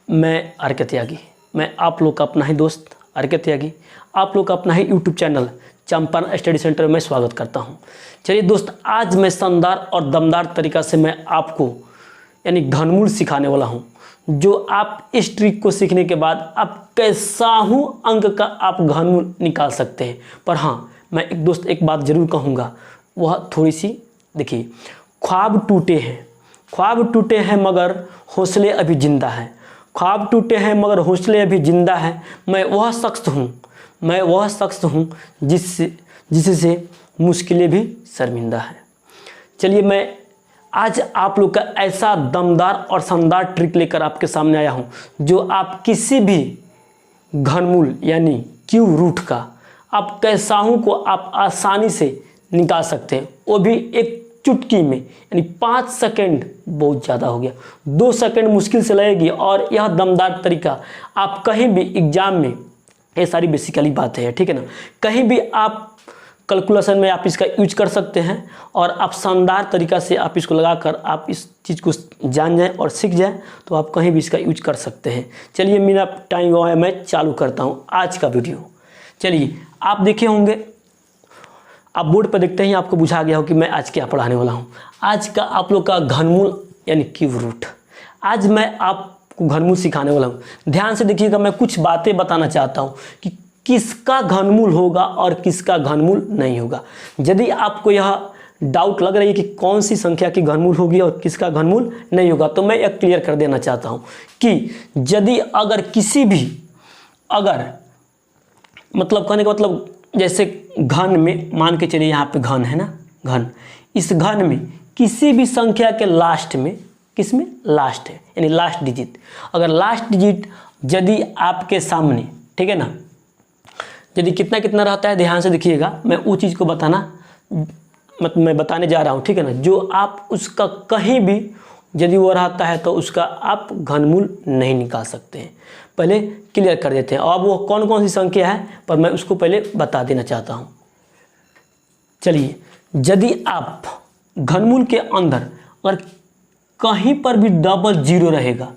मैं आर.के. त्यागी, मैं आप लोग का अपना ही दोस्त आर.के. त्यागी, आप लोग का अपना ही YouTube channel Champaran study centre में स्वागत करता हूं। चलिए दोस्त, आज मैं शानदार और दमदार तरीक़ा से मैं आपको यानी घनमूल सिखाने वाला हूं, जो आप इस ट्रिक को सीखने के बाद आप कैसा हूँ अंक का आप घनमूल निकाल सकते हैं। पर हाँ, मैं एक दोस्त एक बात ज़रूर कहूँगा, वह थोड़ी सी देखिए, ख्वाब टूटे हैं मगर हौसले अभी ज़िंदा है। ख्वाब टूटे हैं मगर हौसले अभी ज़िंदा है। मैं वह शख्स हूँ जिससे मुश्किलें भी शर्मिंदा है। चलिए, मैं आज आप लोग का ऐसा दमदार और शानदार ट्रिक लेकर आपके सामने आया हूँ, जो आप किसी भी घनमूल यानी क्यूब रूट का आप कैसाहू को आप आसानी से निकाल सकते हैं, वो भी एक चुटकी में। यानी 5 सेकंड बहुत ज़्यादा हो गया, 2 सेकंड मुश्किल से लगेगी। और यह दमदार तरीका आप कहीं भी एग्जाम में, ये सारी बेसिकली बातें हैं, ठीक है ना, कहीं भी आप कैलकुलेशन में आप इसका यूज कर सकते हैं और आप शानदार तरीक़ा से आप इसको लगाकर आप इस चीज़ को जान जाएं और सीख जाएं, तो आप कहीं भी इसका यूज कर सकते हैं। चलिए, मेरा टाइम हुआ है, मैं चालू करता हूं आज का वीडियो। चलिए, आप देखे होंगे, आप बोर्ड पर देखते ही आपको बुझा गया हो कि मैं आज क्या पढ़ाने वाला हूं। आज का आप लोग का घनमूल यानी क्यूब रूट, आज मैं आपको घनमूल सिखाने वाला हूं। ध्यान से देखिएगा, मैं कुछ बातें बताना चाहता हूं कि किसका घनमूल होगा और किसका घनमूल नहीं होगा। यदि आपको यह डाउट लग रही है कि कौन सी संख्या की घनमूल होगी और किसका घनमूल नहीं होगा, तो मैं एक क्लियर कर देना चाहता हूं कि यदि अगर किसी भी मतलब कहने का मतलब, जैसे घन में मान के चलिए, यहाँ पे घन है ना, घन, इस घन में किसी भी संख्या के लास्ट में, किसमें लास्ट है यानी लास्ट डिजिट, अगर लास्ट डिजिट यदि आपके सामने, ठीक है ना, यदि कितना कितना रहता है, ध्यान से देखिएगा, मैं वो चीज़ को मैं बताने जा रहा हूँ, ठीक है ना, जो आप उसका कहीं भी यदि वो रहता है तो उसका आप घनमूल नहीं निकाल सकते हैं। पहले क्लियर कर देते हैं। अब वो कौन कौन सी संख्या है, पर मैं उसको पहले बता देना चाहता हूँ। चलिए, यदि आप घनमूल के अंदर अगर कहीं पर भी डबल जीरो रहेगा,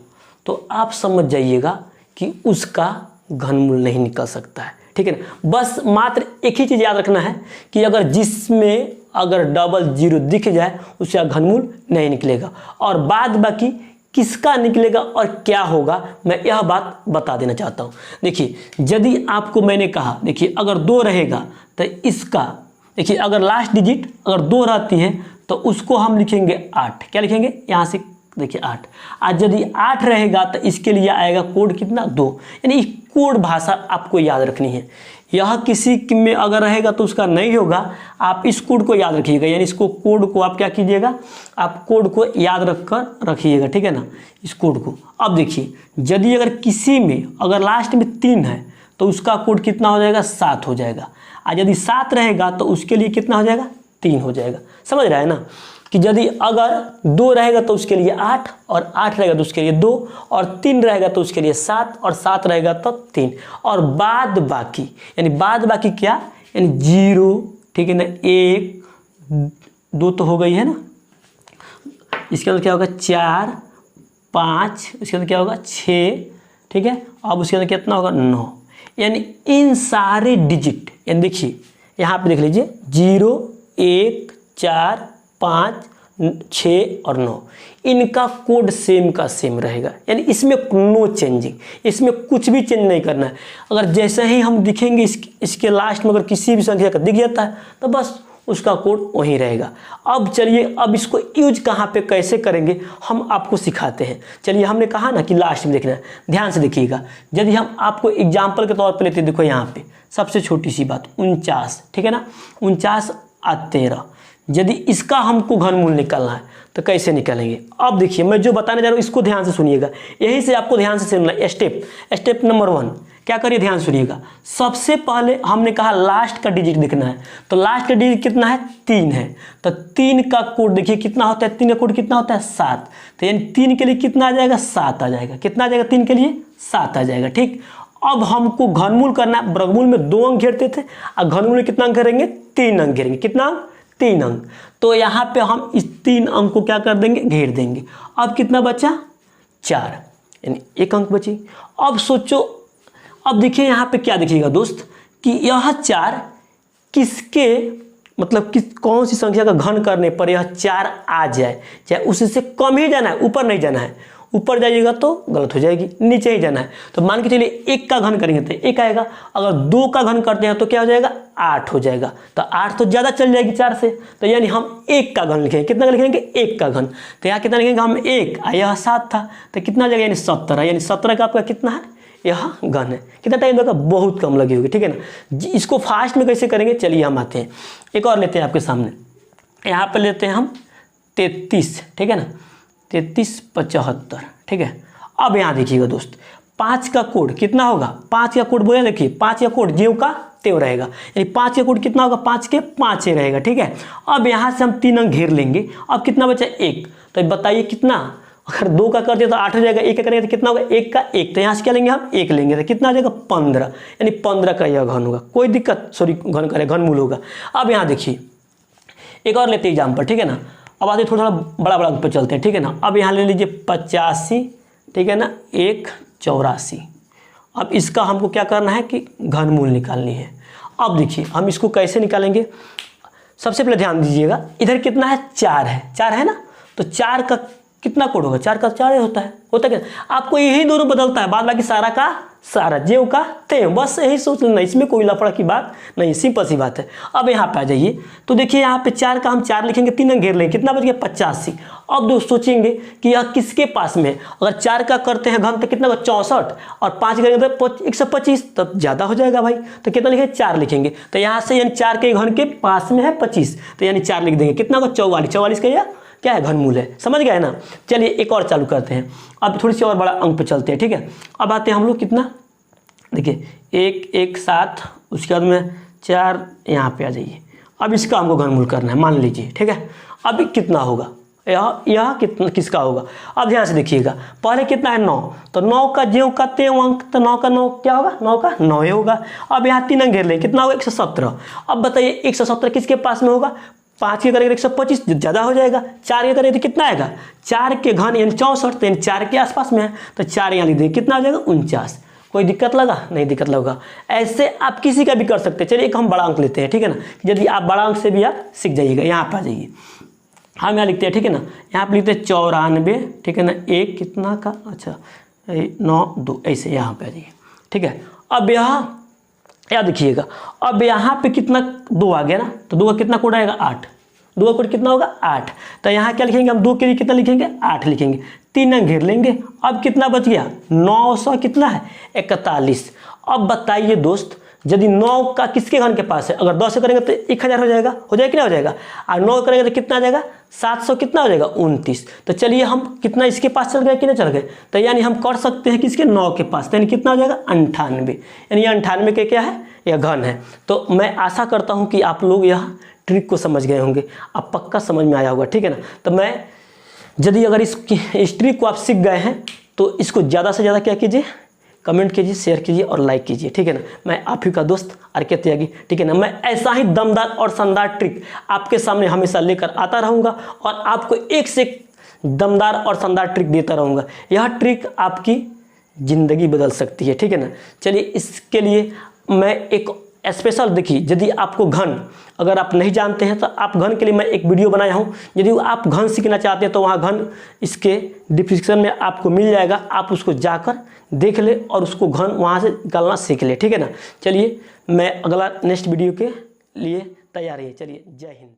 तो आप समझ जाइएगा कि उसका घनमूल नहीं निकल सकता है, ठीक है ना। बस मात्र एक ही चीज़ याद रखना है कि अगर जिसमें अगर डबल जीरो दिख जाए, उसका घनमूल नहीं निकलेगा, और बाद बाकी किसका निकलेगा और क्या होगा, मैं यह बात बता देना चाहता हूँ। देखिए, यदि आपको मैंने कहा, देखिए अगर 2 रहेगा तो इसका, देखिए अगर लास्ट डिजिट अगर 2 रहती है तो उसको हम लिखेंगे 8। क्या लिखेंगे, यहाँ से देखिए 8। आज यदि 8 रहेगा तो इसके लिए आएगा कोड कितना, 2। यानी कोड भाषा आपको याद रखनी है। यह किसी में अगर रहेगा तो उसका नहीं होगा, आप इस कोड को याद रखिएगा, यानी इसको कोड को आप क्या कीजिएगा, आप कोड को याद रखकर रखिएगा, ठीक है ना, इस कोड को। अब देखिए, यदि अगर किसी में अगर लास्ट में 3 है तो उसका कोड कितना हो जाएगा, 7 हो जाएगा। आज यदि 7 रहेगा तो उसके लिए कितना हो जाएगा, 3 हो जाएगा। समझ रहा है ना, कि यदि अगर 2 रहेगा तो उसके लिए 8, और 8 रहेगा तो उसके लिए 2, और 3 रहेगा तो उसके लिए 7, और 7 रहेगा तो 3, और बाद बाकी, यानी बाद बाकी क्या, यानी 0, ठीक है ना, 1 2 तो हो गई है ना, इसके अंदर क्या होगा 4 5, इसके अंदर क्या होगा 6, ठीक है। अब उसके अंदर कितना होगा 9। यानी इन सारे डिजिट, यानी देखिए यहाँ पे देख लीजिए, 0 1 4 5 6 और 9, इनका कोड सेम का सेम रहेगा। यानी इसमें नो चेंजिंग, इसमें कुछ भी चेंज नहीं करना है। अगर जैसे ही हम दिखेंगे इसके लास्ट में अगर किसी भी संख्या का दिख जाता है तो बस उसका कोड वहीं रहेगा। अब चलिए, अब इसको यूज कहाँ पे कैसे करेंगे हम आपको सिखाते हैं। चलिए, हमने कहा ना कि लास्ट में देखना है, ध्यान से देखिएगा। यदि हम आपको एग्जाम्पल के तौर पर लेते, देखो यहाँ पे सबसे छोटी सी बात 49, ठीक है ना, 49 और 13, यदि इसका हमको घनमूल निकालना है तो कैसे निकालेंगे। अब देखिए, मैं जो बताने जा रहा हूँ इसको ध्यान से सुनिएगा, यहीं से आपको ध्यान से सुनना है। स्टेप नंबर 1 क्या करिए, ध्यान से सुनिएगा। सबसे पहले हमने कहा लास्ट का डिजिट दिखना है, तो लास्ट का डिजिट कितना है, 3 है, तो 3 का कोड देखिए कितना होता है, 3 का कोड कितना होता है, 7। तो यानी 3 के लिए कितना आ जाएगा, 7 आ जाएगा। कितना आ जाएगा, 3 के लिए 7 आ जाएगा, ठीक। अब हमको घनमूल करना है। वर्गमूल में 2 अंक घेरते थे, और घनमूल में कितना अंक घेरेंगे, 3 अंक घेरेंगे। कितना अंक, 3 अंक। तो यहाँ पे हम इस 3 अंक को क्या कर देंगे, घेर देंगे। अब कितना बचा, 4। यानी 1 अंक बची। अब सोचो, अब देखिए यहाँ पे क्या देखिएगा दोस्त कि यह 4 किसके मतलब कौन सी संख्या का घन करने पर यह 4 आ जाए, चाहे उससे कम ही जाना है, ऊपर नहीं जाना है। ऊपर जाइएगा तो गलत हो जाएगी, नीचे ही जाना है। तो मान के चलिए 1 का घन करेंगे तो 1 आएगा, अगर 2 का घन करते हैं तो क्या हो जाएगा, 8 हो जाएगा। तो 8 तो ज़्यादा चल जाएगी 4 से, तो यानी हम 1 का घन लिखेंगे। कितना लिखेंगे, 1 का घन। तो यहाँ कितना लिखेंगे हम 1, यह 7 था, तो कितना हो जाएगा, यानी 17। यानी 17 का आपका कितना है, यह घन है। कितना टाइम लगेगा, बहुत कम लगी होगी, ठीक है ना। इसको फास्ट में कैसे करेंगे, चलिए हम आते हैं, एक और लेते हैं आपके सामने। यहाँ पर लेते हैं हम 33, ठीक है ना, 33 75, ठीक है। अब यहाँ देखिएगा दोस्त, 5 का कोड कितना होगा, 5 का कोड बोले, देखिए 5 का कोड ज्यों का त्यों रहेगा, यानी 5 का कोड कितना होगा, 5 के 5 ही रहेगा, ठीक है। अब यहाँ से हम 3 अंक घेर लेंगे। अब कितना बचा, 1। तो बताइए कितना, अगर 2 का कर दिया तो 8 हो जाएगा, 1 का करेंगे तो कितना होगा, 1 का 1। तो यहाँ से क्या लेंगे हम, 1 लेंगे, तो कितना हो जाएगा, 15। यानी 15 का यह घन होगा, कोई दिक्कत, सॉरी घन करे, घनमूल होगा। अब यहाँ देखिए एक और लेते एग्जाम्पल, ठीक है ना। अब आते थोड़ा बड़ा अंक पर चलते हैं, ठीक है ना। अब यहाँ ले लीजिए 85, ठीक है ना, 1 84। अब इसका हमको क्या करना है कि घनमूल निकालनी है। अब देखिए हम इसको कैसे निकालेंगे, सबसे पहले ध्यान दीजिएगा, इधर कितना है, 4 है, 4 है ना। तो 4 का कितना कोड होगा, 4 का 4 होता है क्या, आपको यही दोनों बदलता है, बाद बाकी सारा का सारा ज्यों का त्यों, बस यही सोच लेना, इसमें कोई लफड़ा की बात नहीं, सिंपल सी बात है। अब यहाँ पे आ जाइए, तो देखिए यहाँ पे 4 का हम 4 लिखेंगे, 3 अंक घेर लेंगे, कितना बच गया, 85। अब दोस्त सोचेंगे कि यह किसके पास में है, अगर 4 का करते हैं घन तो कितना होगा, 64, और 5 करेंगे तो 125, तब ज़्यादा हो जाएगा भाई। तो कितना लिखेंगे, 4 लिखेंगे। तो यहाँ से यानी 4 के घन के पास में है 25, तो यानी 4 लिख देंगे, कितना होगा, 44। 44 का यह क्या है, घनमूल है, समझ गए ना। चलिए एक और चालू करते हैं, अब थोड़ी सी और बड़ा अंक पे चलते हैं, ठीक है। अब आते हैं हम लोग कितना, देखिए 1 1 7, उसके बाद में 4, यहाँ पे आ जाइए। अब इसका हमको घनमूल करना है, मान लीजिए, ठीक है। अब कितना होगा, यह कितना किसका होगा। अब ध्यान से देखिएगा, पहले कितना है, 9, तो 9 का ज्यों का त्यों अंक, तो 9 का 9 क्या होगा, 9 का 9 ही होगा। अब यहाँ 3 अंक घेर लें, कितना होगा, 117। अब बताइए 117 किसके पास में होगा, 5 के करेंगे 125, ज़्यादा हो जाएगा। 4 के करेंगे तो कितना आएगा, 4 के घन यानी 64, तो यानी 4 के आसपास में है, तो 4 यहाँ लिख देंगे, कितना आ जाएगा, 49। कोई दिक्कत लगा, नहीं दिक्कत लगा। ऐसे आप किसी का भी कर सकते हैं। चलिए एक हम बड़ा अंक लेते हैं, ठीक है ना, यदि आप बड़ा अंक से भी आप सीख जाइएगा। यहाँ पर आ जाइए, हम यहाँ लिखते हैं, ठीक है ना, यहाँ पर लिखते हैं 94, ठीक है ना, 1 कितना का, अच्छा 9 2, ऐसे यहाँ पे आ जाइए, ठीक है। अब यहाँ याद देखिएगा, अब यहाँ पे कितना 2 आ गया ना, तो 2 का कितना कोड आएगा, 8। 2 का कोड कितना होगा, 8। तो यहाँ क्या लिखेंगे हम, 2 के लिए कितना लिखेंगे, 8 लिखेंगे, 3 अंक घेर लेंगे। अब कितना बच गया, 900 कितना है, 41। अब बताइए दोस्त, यदि 9 का किसके घन के पास है, अगर 10 से करेंगे तो 1000 हो जाएगा कि नहीं हो जाएगा, और 9 करेंगे तो कितना आ जाएगा, 700 कितना हो जाएगा, 29। तो चलिए हम कितना इसके पास चल गए कि नहीं चल गए, तो यानी हम कर सकते हैं किसके, 9 के पास, तो यानी कितना हो जाएगा, 98। यानी 98 के क्या है, यह घन है। तो मैं आशा करता हूँ कि आप लोग यह ट्रिक को समझ गए होंगे, अब पक्का समझ में आया होगा, ठीक है ना। तो मैं यदि अगर इस ट्रिक को आप सीख गए हैं तो इसको ज़्यादा से ज़्यादा क्या कीजिए, कमेंट कीजिए, शेयर कीजिए और लाइक कीजिए, ठीक है ना। मैं आप ही का दोस्त आर.के. त्यागी, ठीक है ना। मैं ऐसा ही दमदार और शानदार ट्रिक आपके सामने हमेशा लेकर आता रहूँगा और आपको एक से एक दमदार और शानदार ट्रिक देता रहूँगा। यह ट्रिक आपकी ज़िंदगी बदल सकती है, ठीक है ना। चलिए इसके लिए मैं एक स्पेशल, देखिए यदि आपको घन अगर आप नहीं जानते हैं तो आप घन के लिए मैं एक वीडियो बनाया हूं। यदि आप घन सीखना चाहते हैं तो वहाँ घन इसके डिस्क्रिप्शन में आपको मिल जाएगा, आप उसको जाकर देख ले और उसको घन वहाँ से निकालना सीख ले, ठीक है ना। चलिए मैं अगला नेक्स्ट वीडियो के लिए तैयार है, चलिए जय हिंद।